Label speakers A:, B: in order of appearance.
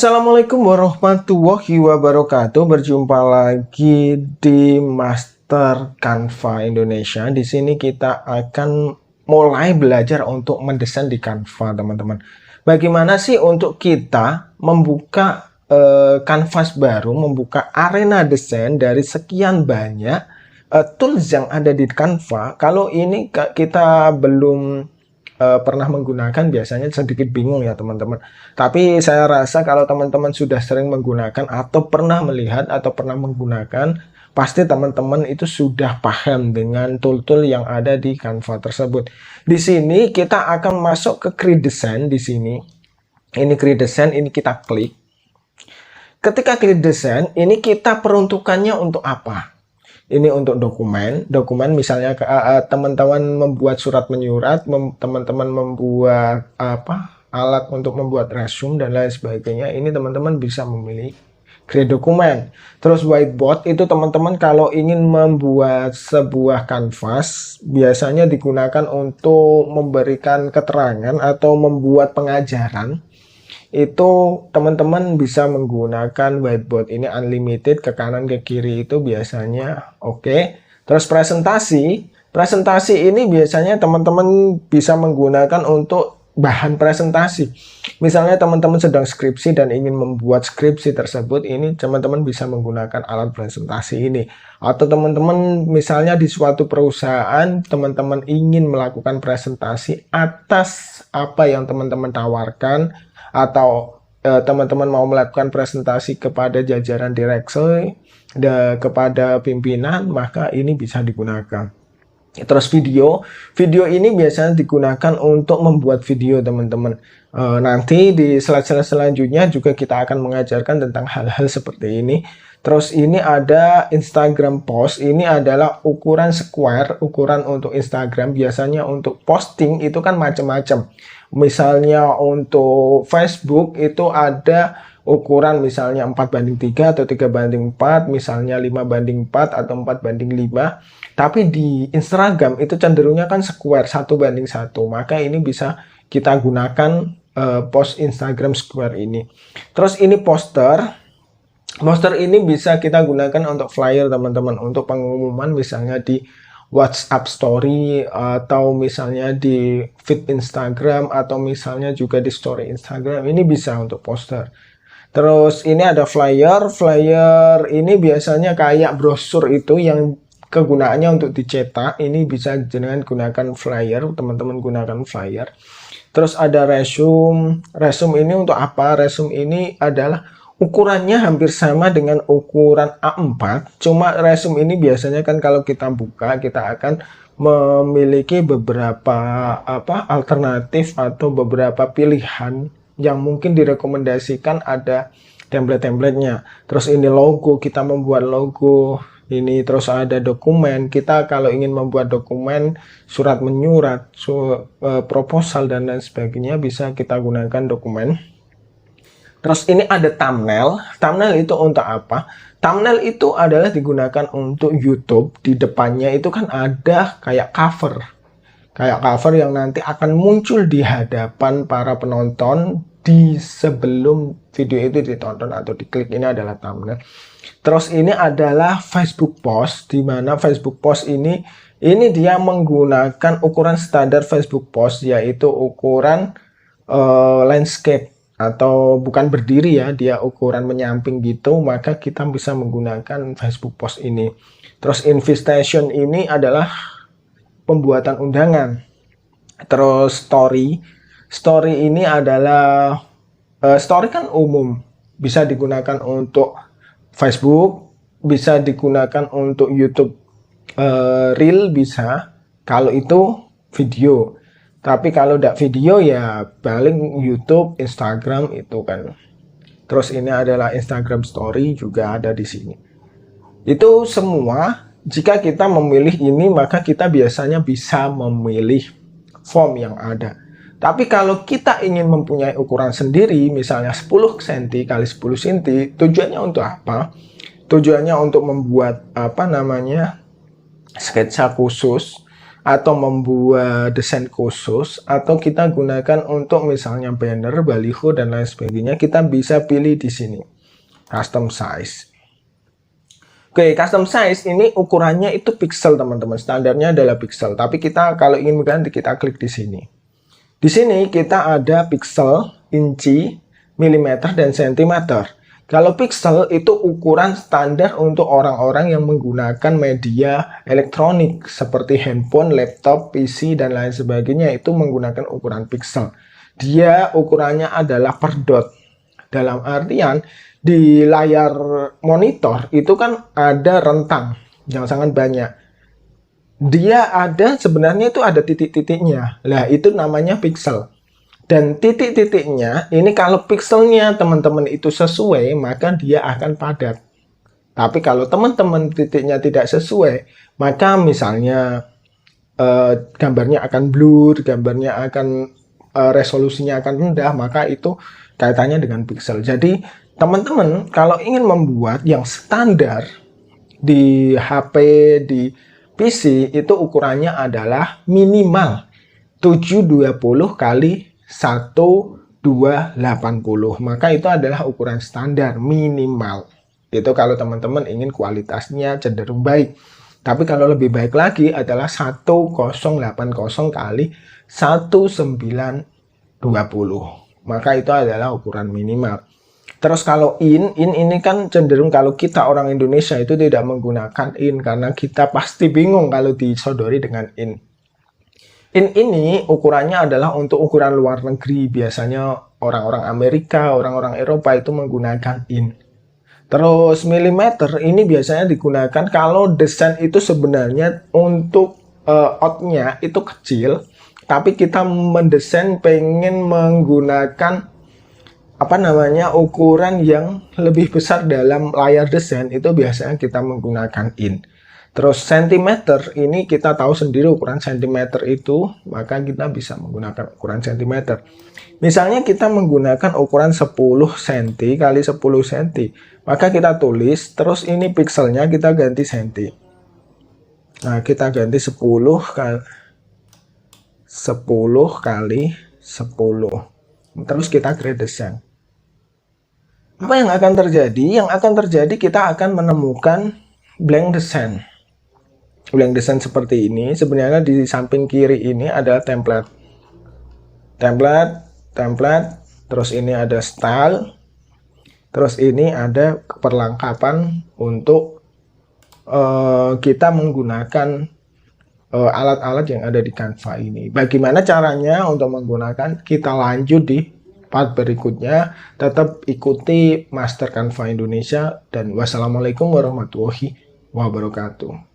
A: Assalamualaikum warahmatullahi wabarakatuh. Berjumpa lagi di Master Canva Indonesia. Di sini kita akan mulai belajar untuk mendesain di Canva, teman-teman. Bagaimana sih untuk kita membuka kanvas baru, membuka arena desain dari sekian banyak tools yang ada di Canva. Kalau ini kita belum pernah menggunakan, biasanya sedikit bingung ya teman-teman. Tapi saya rasa kalau teman-teman sudah sering menggunakan atau pernah melihat atau pernah menggunakan, pasti teman-teman itu sudah paham dengan tool-tool yang ada di Canva tersebut. Di sini kita akan masuk ke Create Design di sini. Ini Create Design, ini kita klik. Ketika Create Design, ini kita peruntukannya untuk apa? Ini untuk dokumen misalnya teman-teman membuat surat menyurat, teman-teman membuat alat untuk membuat resume dan lain sebagainya. Ini teman-teman bisa memilih create dokumen. Terus whiteboard itu teman-teman kalau ingin membuat sebuah kanvas biasanya digunakan untuk memberikan keterangan atau membuat pengajaran. Itu teman-teman bisa menggunakan whiteboard ini unlimited, ke kanan ke kiri itu biasanya oke. Terus presentasi ini biasanya teman-teman bisa menggunakan untuk bahan presentasi. Misalnya teman-teman sedang skripsi dan ingin membuat skripsi tersebut, ini teman-teman bisa menggunakan alat presentasi ini. Atau teman-teman misalnya di suatu perusahaan, teman-teman ingin melakukan presentasi atas apa yang teman-teman tawarkan, atau teman-teman mau melakukan presentasi kepada jajaran direksi dan kepada pimpinan, maka ini bisa digunakan. Terus video ini biasanya digunakan untuk membuat video teman-teman. Nanti di slide-slide selanjutnya juga kita akan mengajarkan tentang hal-hal seperti ini. Terus ini ada Instagram post, ini adalah ukuran square, ukuran untuk Instagram. Biasanya untuk posting itu kan macam-macam. Misalnya untuk Facebook itu ada ukuran misalnya 4:3 atau 3:4, misalnya 5:4 atau 4:5. Tapi di Instagram itu cenderungnya kan square, 1:1. Maka ini bisa kita gunakan post Instagram square ini. Terus ini poster. Poster ini bisa kita gunakan untuk flyer teman-teman, untuk pengumuman misalnya di WhatsApp story, atau misalnya di feed Instagram, atau misalnya juga di story Instagram. Ini bisa untuk poster. Terus ini ada flyer ini biasanya kayak brosur itu yang kegunaannya untuk dicetak. Ini bisa dengan gunakan flyer, teman-teman gunakan flyer. Terus ada resume ini untuk apa? Resume ini adalah ukurannya hampir sama dengan ukuran A4, cuma resume ini biasanya kan kalau kita buka, kita akan memiliki beberapa alternatif atau beberapa pilihan yang mungkin direkomendasikan, ada template-templatenya. Terus ini logo, kita membuat logo ini. Terus ada dokumen, kita kalau ingin membuat dokumen, surat menyurat, proposal dan lain sebagainya, bisa kita gunakan dokumen. Terus ini ada thumbnail. Thumbnail itu untuk apa? Thumbnail itu adalah digunakan untuk YouTube. Di depannya itu kan ada kayak cover. Kayak cover yang nanti akan muncul di hadapan para penonton di sebelum video itu ditonton atau diklik. Ini adalah thumbnail. Terus ini adalah Facebook post, di mana Facebook post ini dia menggunakan ukuran standar Facebook post, yaitu ukuran landscape, atau bukan berdiri ya, dia ukuran menyamping gitu, maka kita bisa menggunakan Facebook post ini. Terus invitation ini adalah pembuatan undangan. Terus story ini adalah story kan umum, bisa digunakan untuk Facebook, bisa digunakan untuk YouTube Reel bisa, kalau itu video. Tapi kalau tidak video ya paling YouTube, Instagram itu kan. Terus ini adalah Instagram Story juga ada di sini. Itu semua, jika kita memilih ini maka kita biasanya bisa memilih form yang ada. Tapi kalau kita ingin mempunyai ukuran sendiri, misalnya 10 cm x 10 cm, tujuannya untuk apa? Tujuannya untuk membuat sketsa khusus, atau membuat desain khusus, atau kita gunakan untuk misalnya banner, baliho, dan lain sebagainya, kita bisa pilih di sini, custom size. Oke, custom size ini ukurannya itu pixel teman-teman, standarnya adalah pixel. Tapi kita kalau ingin mengganti, kita klik di sini. Di sini kita ada pixel, inci, milimeter, dan sentimeter. Kalau pixel itu ukuran standar untuk orang-orang yang menggunakan media elektronik seperti handphone, laptop, PC, dan lain sebagainya, itu menggunakan ukuran pixel. Dia ukurannya adalah per dot. Dalam artian di layar monitor itu kan ada rentang yang sangat banyak. Dia ada sebenarnya itu ada titik-titiknya. Lah itu namanya pixel. Dan titik-titiknya ini kalau pixelnya teman-teman itu sesuai, maka dia akan padat. Tapi kalau teman-teman titiknya tidak sesuai, maka misalnya gambarnya akan blur, gambarnya akan resolusinya akan rendah, maka itu kaitannya dengan pixel. Jadi teman-teman kalau ingin membuat yang standar di HP, di PC, itu ukurannya adalah minimal 720 kali 1280. Maka itu adalah ukuran standar minimal. Itu kalau teman-teman ingin kualitasnya cenderung baik. Tapi kalau lebih baik lagi adalah 1080 kali 1920. Maka itu adalah ukuran minimal. Terus kalau ini kan cenderung kalau kita orang Indonesia itu tidak menggunakan karena kita pasti bingung kalau disodori dengan in. In ini ukurannya adalah untuk ukuran luar negeri. Biasanya orang-orang Amerika, orang-orang Eropa itu menggunakan in. Terus milimeter ini biasanya digunakan kalau desain itu sebenarnya untuk outnya itu kecil, tapi kita mendesain pengen menggunakan ukuran yang lebih besar dalam layar desain, itu biasanya kita menggunakan in. Terus sentimeter ini kita tahu sendiri ukuran sentimeter itu, maka kita bisa menggunakan ukuran sentimeter. Misalnya kita menggunakan ukuran 10 cm kali 10 cm, maka kita tulis, terus ini pixelnya kita ganti cm. Nah, kita ganti 10 kali 10. Terus kita create design. Apa yang akan terjadi? Yang akan terjadi kita akan menemukan blank design. Blank design seperti ini. Sebenarnya di samping kiri ini adalah template. Terus ini ada style. Terus ini ada perlengkapan untuk kita menggunakan alat-alat yang ada di Canva ini. Bagaimana caranya untuk menggunakan? Kita lanjut di part berikutnya. Tetap ikuti Master Canva Indonesia, dan wassalamualaikum warahmatullahi wabarakatuh.